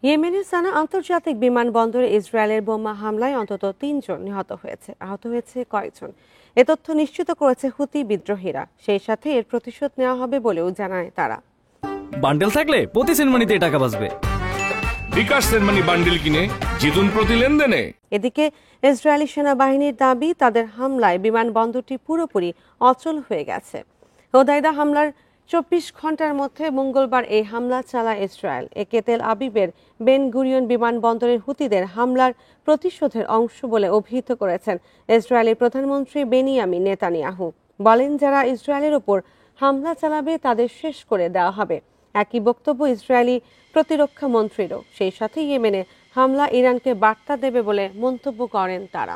ইয়েমেনের সানা আন্তর্জাতিক বিমানবন্দরে ইসরায়েলের বোমা হামলায় অন্তত ৩ জন নিহত হয়েছে, আহত হয়েছে কয়েকজন। এ তথ্য নিশ্চিত করেছে হুতি বিদ্রোহীরা। সেই সাথে এর প্রতিশোধ নেওয়া হবে বলেও জানায় তারা। বান্ডেল থাকলে প্রতি সেনমানিতে টাকা বাঁচবে। বিকাশ সেনমানি বান্ডেল কিনে জিতুন প্রতি লেনদেনে। এদিকে ইসরায়েলি সেনাবাহিনীর দাবি, তাদের হামলায় বিমানবন্দরটি পুরোপুরি অচল হয়ে গেছে। হোদাইদা হামলার ২৪ ঘন্টার মধ্যে মঙ্গলবার এই হামলা চালায় ইসরায়েল। একে তেল আবিবের বেন গুরিয়ন বিমানবন্দরের হুতিদের হামলার প্রতিশোধের অংশ বলে অভিহিত করেছেন ইসরায়েলের প্রধানমন্ত্রী বেনিয়ামিন নেতানিয়াহু। বলেন, যারা ইসরায়েলের ওপর হামলা চালাবে তাদের শেষ করে দেওয়া হবে। একই বক্তব্য ইসরায়েলি প্রতিরক্ষা মন্ত্রীরও। সেই সাথে ইয়েমেনে হামলা ইরানকে বার্তা দেবে বলে মন্তব্য করেন তারা।